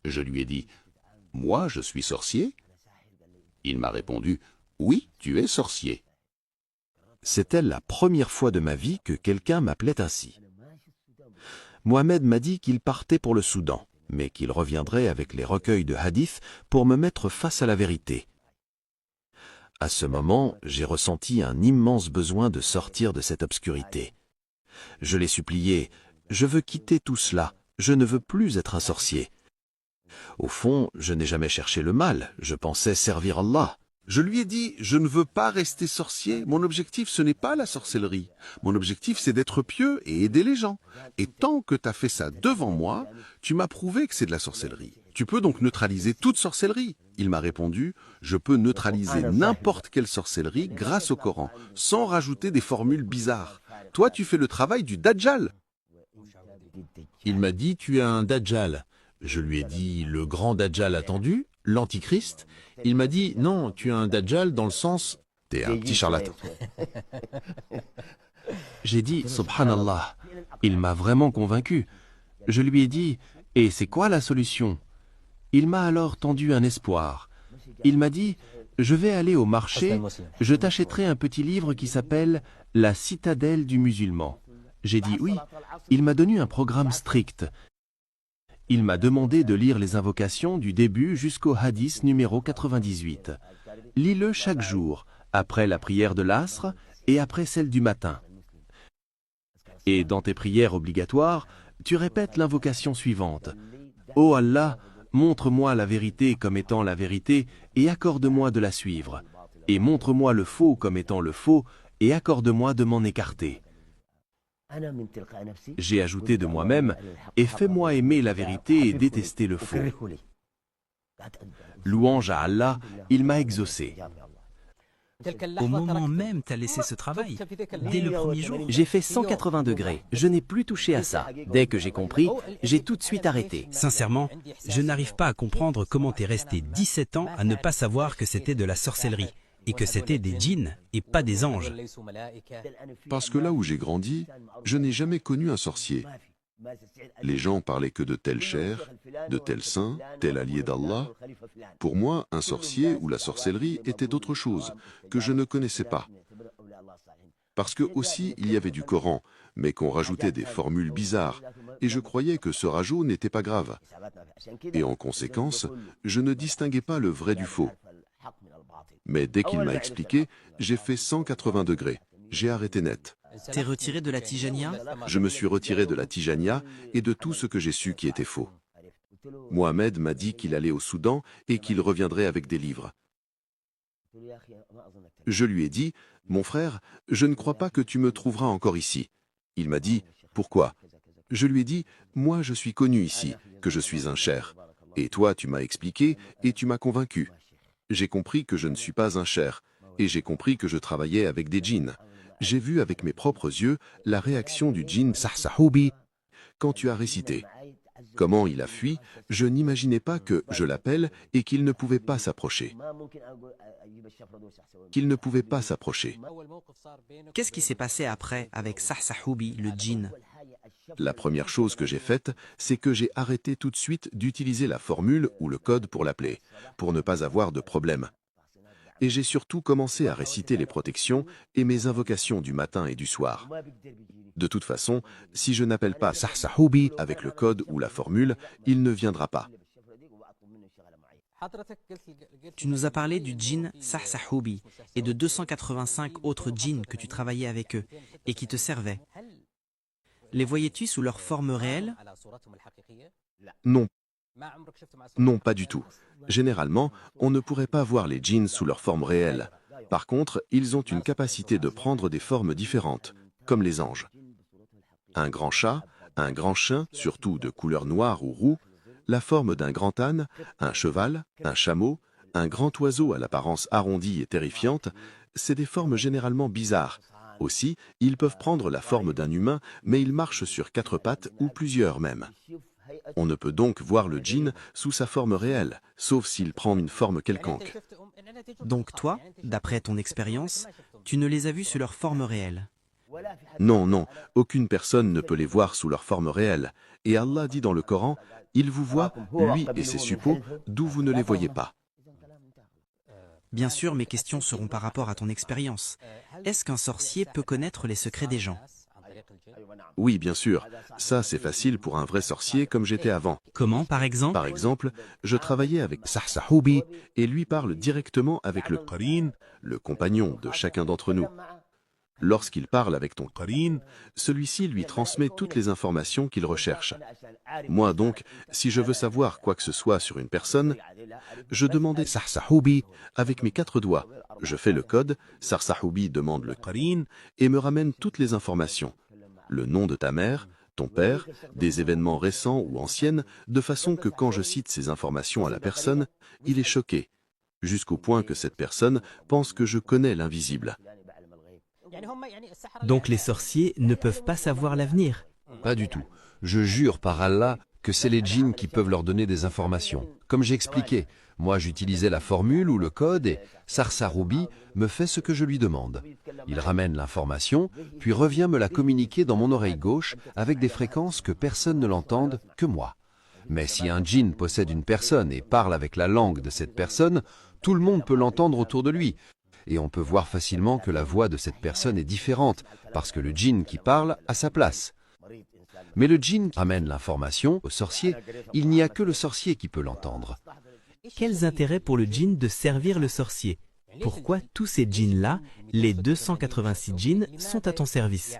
Je lui ai dit, « Moi, je suis sorcier ?» Il m'a répondu, « Oui, tu es sorcier. » C'était la première fois de ma vie que quelqu'un m'appelait ainsi. Mohamed m'a dit qu'il partait pour le Soudan, mais qu'il reviendrait avec les recueils de hadiths pour me mettre face à la vérité. À ce moment, j'ai ressenti un immense besoin de sortir de cette obscurité. Je l'ai supplié, « Je veux quitter tout cela, je ne veux plus être un sorcier. » Au fond, je n'ai jamais cherché le mal, je pensais servir Allah. Je lui ai dit, « Je ne veux pas rester sorcier, mon objectif ce n'est pas la sorcellerie. Mon objectif c'est d'être pieux et aider les gens. Et tant que tu as fait ça devant moi, tu m'as prouvé que c'est de la sorcellerie. Tu peux donc neutraliser toute sorcellerie. » Il m'a répondu, « Je peux neutraliser n'importe quelle sorcellerie grâce au Coran, sans rajouter des formules bizarres. Toi tu fais le travail du Dajjal. » Il m'a dit, « Tu es un Dajjal. » Je lui ai dit, « Le grand Dajjal attendu, l'Antichrist ?» Il m'a dit, « Non, tu es un Dajjal dans le sens, t'es un petit charlatan. » J'ai dit, Subhanallah, il m'a vraiment convaincu. Je lui ai dit, et c'est quoi la solution? Il m'a alors tendu un espoir. Il m'a dit, je vais aller au marché, je t'achèterai un petit livre qui s'appelle « La citadelle du musulman ». J'ai dit oui. Il m'a donné un programme strict. Il m'a demandé de lire les invocations du début jusqu'au hadith numéro 98. Lis-le chaque jour, après la prière de l'asr et après celle du matin. Et dans tes prières obligatoires, tu répètes l'invocation suivante. Ô Allah, montre-moi la vérité comme étant la vérité et accorde-moi de la suivre. Et montre-moi le faux comme étant le faux et accorde-moi de m'en écarter. J'ai ajouté de moi-même, et fais-moi aimer la vérité et détester le faux. Louange à Allah, il m'a exaucé. Au moment même, tu as laissé ce travail. Dès le premier jour. J'ai fait 180 degrés. Je n'ai plus touché à ça. Dès que j'ai compris, j'ai tout de suite arrêté. Sincèrement, je n'arrive pas à comprendre comment tu es resté 17 ans à ne pas savoir que c'était de la sorcellerie et que c'était des djinns et pas des anges. Parce que là où j'ai grandi, je n'ai jamais connu un sorcier. Les gens parlaient que de tel cher, de tel saint, tel allié d'Allah. Pour moi, un sorcier ou la sorcellerie était autre chose, que je ne connaissais pas. Parce que aussi, il y avait du Coran, mais qu'on rajoutait des formules bizarres, et je croyais que ce rajout n'était pas grave. Et en conséquence, je ne distinguais pas le vrai du faux. Mais dès qu'il m'a expliqué, j'ai fait 180 degrés. J'ai arrêté net. T'es retiré de la Tijania? Je me suis retiré de la Tijania et de tout ce que j'ai su qui était faux. Mohamed m'a dit qu'il allait au Soudan et qu'il reviendrait avec des livres. Je lui ai dit, « Mon frère, je ne crois pas que tu me trouveras encore ici. » Il m'a dit, « Pourquoi ?» Je lui ai dit, « Moi, je suis connu ici, que je suis un cher. Et toi, tu m'as expliqué et tu m'as convaincu. J'ai compris que je ne suis pas un cher, et j'ai compris que je travaillais avec des djinns. J'ai vu avec mes propres yeux la réaction du djinn Sahsahoubi quand tu as récité. Comment il a fui, je n'imaginais pas que je l'appelle et qu'il ne pouvait pas s'approcher. Qu'est-ce qui s'est passé après avec Sahsahoubi, le djinn? La première chose que j'ai faite, c'est que j'ai arrêté tout de suite d'utiliser la formule ou le code pour l'appeler, pour ne pas avoir de problème. Et j'ai surtout commencé à réciter les protections et mes invocations du matin et du soir. De toute façon, si je n'appelle pas Sahsahoubi avec le code ou la formule, il ne viendra pas. Tu nous as parlé du djinn Sahsahoubi et de 285 autres djinns que tu travaillais avec eux et qui te servaient. Les voyais-tu sous leur forme réelle? Non. Non, pas du tout. Généralement, on ne pourrait pas voir les djinns sous leur forme réelle. Par contre, ils ont une capacité de prendre des formes différentes, comme les anges. Un grand chat, un grand chien, surtout de couleur noire ou roux, la forme d'un grand âne, un cheval, un chameau, un grand oiseau à l'apparence arrondie et terrifiante, c'est des formes généralement bizarres. Aussi, ils peuvent prendre la forme d'un humain, mais ils marchent sur 4 pattes ou plusieurs même. On ne peut donc voir le djinn sous sa forme réelle, sauf s'il prend une forme quelconque. Donc toi, d'après ton expérience, tu ne les as vus sous leur forme réelle? Non, non, aucune personne ne peut les voir sous leur forme réelle. Et Allah dit dans le Coran, Il vous voit, lui et ses suppôts, d'où vous ne les voyez pas. Bien sûr, mes questions seront par rapport à ton expérience. Est-ce qu'un sorcier peut connaître les secrets des gens? Oui, bien sûr. Ça, c'est facile pour un vrai sorcier comme j'étais avant. Comment, par exemple? Par exemple, je travaillais avec Sarsahoubi et lui parle directement avec le Qarin, le compagnon de chacun d'entre nous. Lorsqu'il parle avec ton Qarin, celui-ci lui transmet toutes les informations qu'il recherche. Moi donc, si je veux savoir quoi que ce soit sur une personne, je demandais Sarsahoubi avec mes 4 doigts. Je fais le code, Sarsahoubi demande le Qarin et me ramène toutes les informations. Le nom de ta mère, ton père, des événements récents ou anciennes, de façon que quand je cite ces informations à la personne, il est choqué, jusqu'au point que cette personne pense que je connais l'invisible. Donc les sorciers ne peuvent pas savoir l'avenir. Pas du tout. Je jure par Allah que c'est les djinns qui peuvent leur donner des informations. Comme j'ai expliqué, moi j'utilisais la formule ou le code et Sarsahoubi me fait ce que je lui demande. Il ramène l'information, puis revient me la communiquer dans mon oreille gauche avec des fréquences que personne ne l'entende que moi. Mais si un djinn possède une personne et parle avec la langue de cette personne, tout le monde peut l'entendre autour de lui. Et on peut voir facilement que la voix de cette personne est différente, parce que le djinn qui parle a sa place. Mais le djinn ramène l'information au sorcier, il n'y a que le sorcier qui peut l'entendre. Quels intérêts pour le djinn de servir le sorcier? Pourquoi tous ces djinns-là, les 286 djinns, sont à ton service?